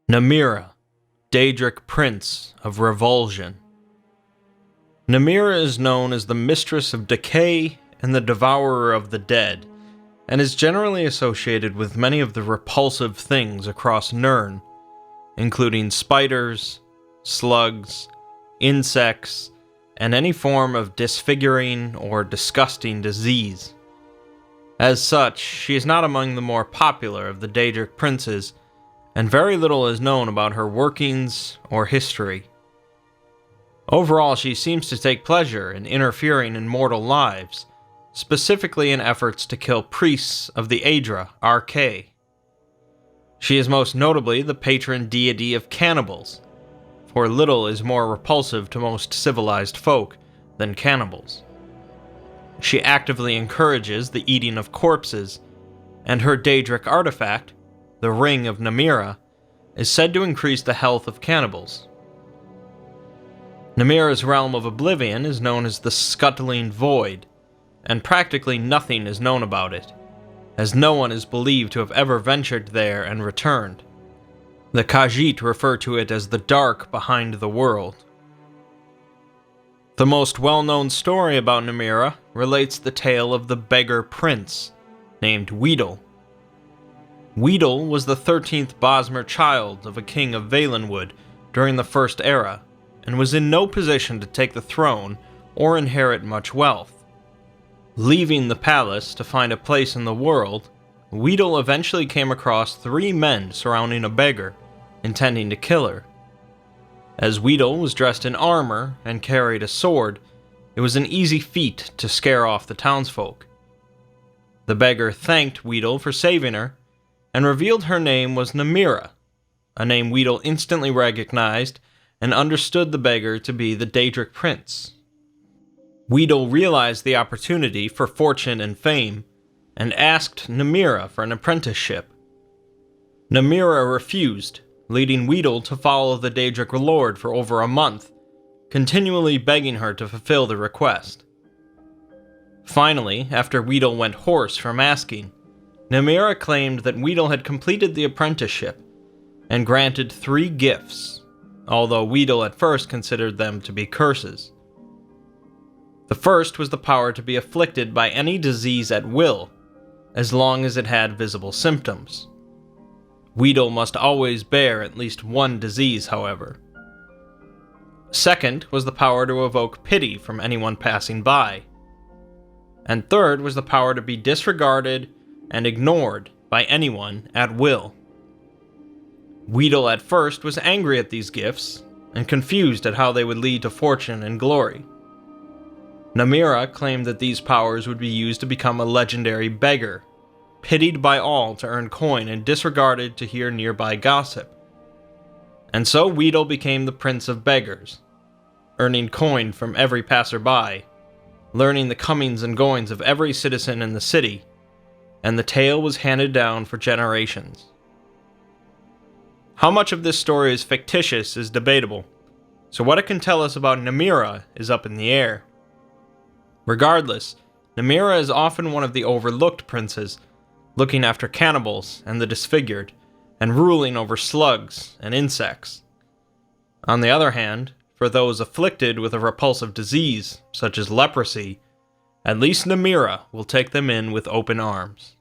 Namira, Daedric Prince of Revulsion. Namira is known as the Mistress of Decay and the Devourer of the Dead, and is generally associated with many of the repulsive things across Nirn, including spiders, slugs, insects, and any form of disfiguring or disgusting disease. As such, she is not among the more popular of the Daedric princes, and very little is known about her workings or history. Overall, she seems to take pleasure in interfering in mortal lives, specifically in efforts to kill priests of the Aedra Archae. She is most notably the patron deity of cannibals, for little is more repulsive to most civilized folk than cannibals. She actively encourages the eating of corpses, and her Daedric artifact, the Ring of Namira, is said to increase the health of cannibals. Namira's realm of oblivion is known as the Scuttling Void, and practically nothing is known about it, as no one is believed to have ever ventured there and returned. The Khajiit refer to it as the dark behind the world. The most well-known story about Namira relates the tale of the beggar prince, named Wheedle. Wheedle was the 13th Bosmer child of a king of Valenwood during the First Era, and was in no position to take the throne or inherit much wealth. Leaving the palace to find a place in the world, Wheedle eventually came across 3 men surrounding a beggar, intending to kill her. As Wheedle was dressed in armor and carried a sword, it was an easy feat to scare off the townsfolk. The beggar thanked Wheedle for saving her, and revealed her name was Namira, a name Wheedle instantly recognized and understood the beggar to be the Daedric prince. Wheedle realized the opportunity for fortune and fame, and asked Namira for an apprenticeship. Namira refused, leading Wheedle to follow the Daedric lord for over a month, continually begging her to fulfill the request. Finally, after Wheedle went hoarse from asking, Namira claimed that Wheedle had completed the apprenticeship, and granted 3 gifts, although Wheedle at first considered them to be curses. The first was the power to be afflicted by any disease at will, as long as it had visible symptoms. Wheedle must always bear at least one disease, however. Second was the power to evoke pity from anyone passing by. And third was the power to be disregarded and ignored by anyone at will. Wheedle at first was angry at these gifts, and confused at how they would lead to fortune and glory. Namira claimed that these powers would be used to become a legendary beggar, pitied by all to earn coin and disregarded to hear nearby gossip. And so Wheedle became the Prince of Beggars, earning coin from every passerby, learning the comings and goings of every citizen in the city, and the tale was handed down for generations. How much of this story is fictitious is debatable, so what it can tell us about Namira is up in the air. Regardless, Namira is often one of the overlooked princes, looking after cannibals and the disfigured, and ruling over slugs and insects. On the other hand, for those afflicted with a repulsive disease, such as leprosy, at least Namira will take them in with open arms.